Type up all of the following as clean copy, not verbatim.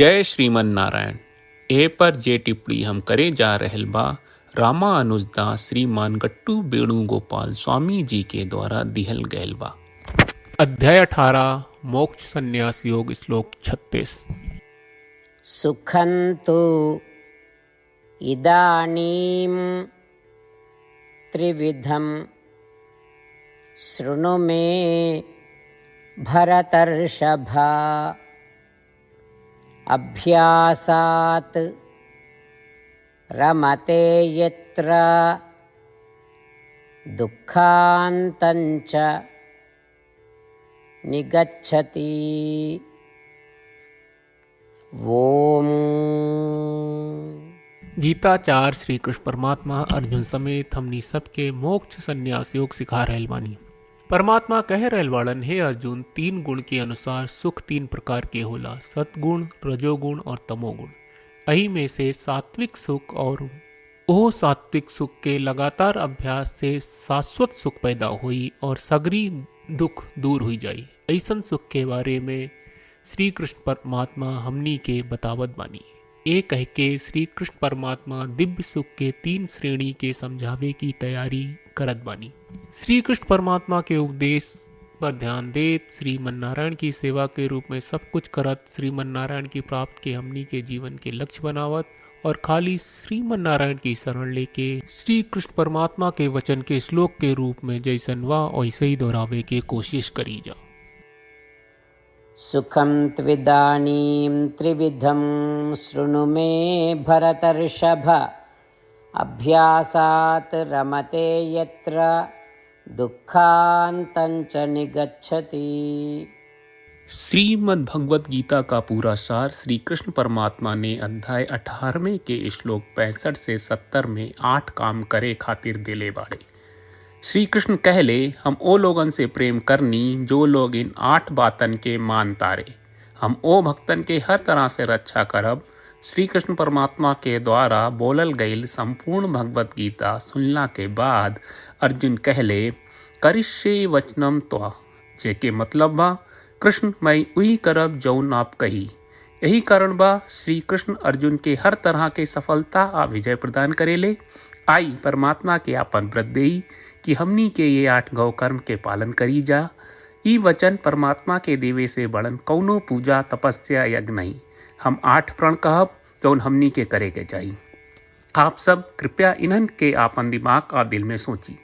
जय श्रीमन नारायण। ए पर जे टिप्पणी हम करे जा रहल बा रामानुजदास श्रीमान गट्टू वेणुगोपाल स्वामी जी के द्वारा दिहल गयल बा। अध्याय 18 मोक्ष संन्यास योग श्लोक 36। सुखन्तु इदानीं त्रिविधं शृणु मे भरतर्षभा अभ्यासात् रमते यत्र दुःखान्तञ्च निगच्छति। ओम। गीताचार्य श्री कृष्ण परमात्मा अर्जुन समेत हमनी सबके मोक्ष संन्यास योग सिखा रहल बानी। परमात्मा कह रहल वाड़न, हे अर्जुन, 3 गुण के अनुसार सुख 3 प्रकार के होला, सतगुण, रजोगुण और तमोगुण। अही में से सात्विक सुख और ओह सात्विक सुख के लगातार अभ्यास से शाश्वत सुख पैदा हुई और सगरी दुख दूर हुई जाई। ऐसन सुख के बारे में श्री कृष्ण परमात्मा हमनी के बतावत बानी। ये कह के श्री कृष्ण परमात्मा दिव्य सुख के 3 श्रेणी के समझावे की तैयारी करत बानी। श्री कृष्ण परमात्मा के उपदेश पर ध्यान देत श्रीमन नारायण की सेवा के रूप में सब कुछ करत श्रीमन नारायण की प्राप्त के हमनी के जीवन के लक्ष्य बनावत और खाली श्रीमन नारायण की शरण लेके श्री कृष्ण परमात्मा के वचन के श्लोक के रूप में जैसन वा वैसे ही दोहरावे के कोशिश करी जा। सुखं त्विदानीं त्रिविधं शृणु मे भरतर्षभ अभ्यासात् रमते यत्र दुःखान्तञ्च निगच्छति। श्रीमद् भगवत गीता का पूरा सार श्री कृष्ण परमात्मा ने अध्याय 18वें के श्लोक 65 से 70 में 8 काम करे खातिर दिले बाड़े। श्री कृष्ण कहले, हम ओ लोगन से प्रेम करनी जो लोग इन 8 बातन के मान तारे। हम ओ भक्तन के हर तरह से रक्षा करब। श्री कृष्ण परमात्मा के द्वारा बोलल गईल संपूर्ण भगवत गीता सुनला के बाद अर्जुन कहले, करिष्ये वचनम त्वा, जेके मतलब बा, कृष्ण मैं वही करब जौन आप कही। यही कारण बा श्री कृष्ण अर्जुन के हर तरह के सफलता आ विजय प्रदान करेले। आई परमात्मा के आपन व्रत देई कि हमनी के ये 8 गौ कर्म के पालन करी जा। ई वचन परमात्मा के देवे से बड़न कौनो पूजा तपस्या यज्ञ नहीं। हम 8 प्रण कहब जौन हमनी के करे के चाहिए। आप सब कृपया इन्हन के आपन दिमाग और दिल में सोची।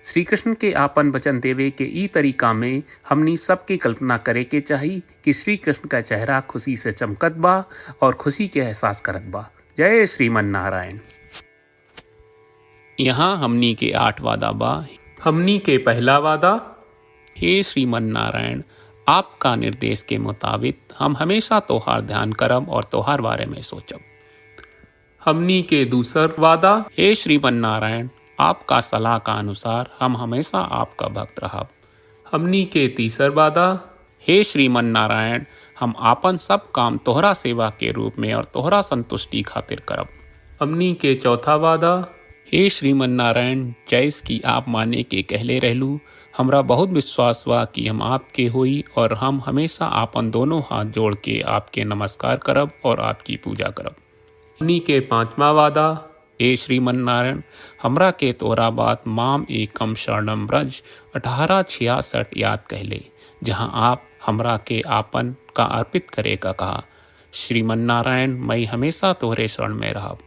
श्री कृष्ण के आपन वचन देवे के ई तरीका में हमनी सबकी कल्पना करे के चाहिए कि श्री कृष्ण का चेहरा खुशी से चमकत बा और खुशी के एहसास करत बा। जय श्रीमन नारायण। यहाँ हमनी के 8 वादा बा। हमनी के पहला वादा, हे श्रीमन नारायण, आपका निर्देश के मुताबिक हम हमेशा तोहार ध्यान करब और तोहार बारे में सोचब। हमनी के दूसर वादा, हे श्रीमन नारायण, आपका सलाह का अनुसार हम हमेशा आपका भक्त रहब। हमनी के तीसर वादा, हे श्रीमन नारायण, हम आपन सब काम तोहरा सेवा के रूप में और तोहरा संतुष्टि खातिर करब। हमनी के चौथा वादा, हे श्रीमन नारायण, जैस की आप माने के कहले रहलू, हमरा बहुत विश्वास बा कि हम आपके होई और हम हमेशा आपन दोनों हाथ जोड़ के आपके नमस्कार करब और आपकी पूजा करब। हमनी के 5वां वादा, हे श्रीमन नारायण, हमरा के तोरा बात माम एकम शरणम ब्रज 1866 याद कहले, जहाँ आप हमरा के आपन का अर्पित करे का कहा। श्रीमन नारायण, मैं हमेशा तोहरे शरण में रहब।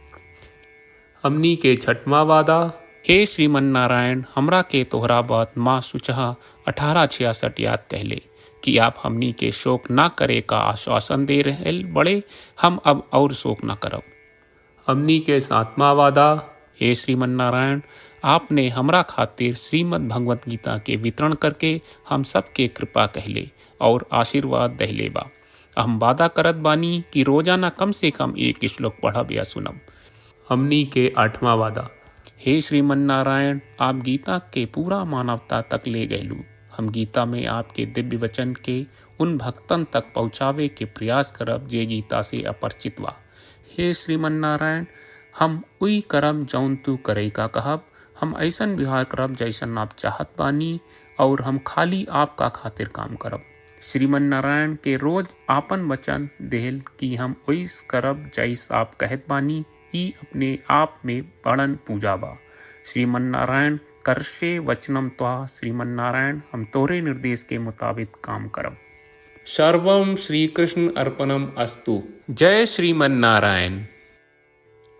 हमनी के 6वां वादा, हे श्रीमन नारायण, हमरा के तोहरा बात माँ सुचहा 1866 याद कहले कि आप हमनी के शोक ना करे का आश्वासन दे रहे बड़े, हम अब और शोक ना करब। हमनी के 7वां वादा, हे श्रीमन नारायण, आपने हमरा खातिर श्रीमद् भगवत गीता के वितरण करके हम सबके कृपा कहले और आशीर्वाद दहले बा। हम वादा करत बानी कि रोजाना कम से कम 1 श्लोक पढ़ब या सुनब। हमनी के 8वां वादा, हे श्रीमन नारायण, आप गीता के पूरा मानवता तक ले गयलू। हम गीता में आपके दिव्य वचन के उन भक्तन तक पहुँचावे के प्रयास करब जे गीता से अपरिचित बा। हे श्रीमन नारायण, हम उई करब जौन तू करे का कहब। हम ऐसन व्यवहार करब जैसन आप चाहत बानी और हम खाली आपका खातिर काम करब। श्रीमन नारायण के रोज आपन वचन देहल कि हम ओइस करब जैस आप कहत बानी, ई अपने आप में बड़न पूजा बा। श्रीमन नारायण करशे वचनम त्वा, श्रीमन नारायण हम तोरे निर्देश के मुताबिक काम करब। सर्वम श्री कृष्ण अर्पणम अस्तु। जय श्रीमन नारायण।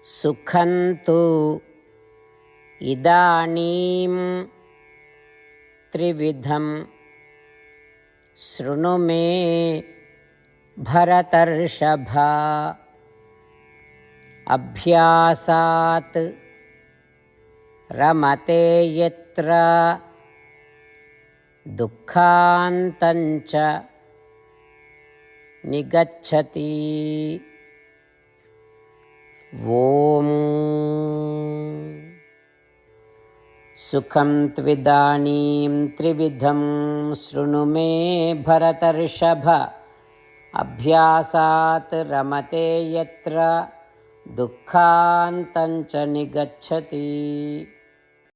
सुखन्तु इदानीं त्रिविधं शृणु मे भरतर्षभा। अभ्यासात् रमते यत्र दुःखान्तञ्च निगच्छति। ॐ सुखं त्विदानीं त्रिविधं शृणु मे भरतर्षभ। अभ्यासात् रमते यत्र दुःखान्तञ्च निगच्छति।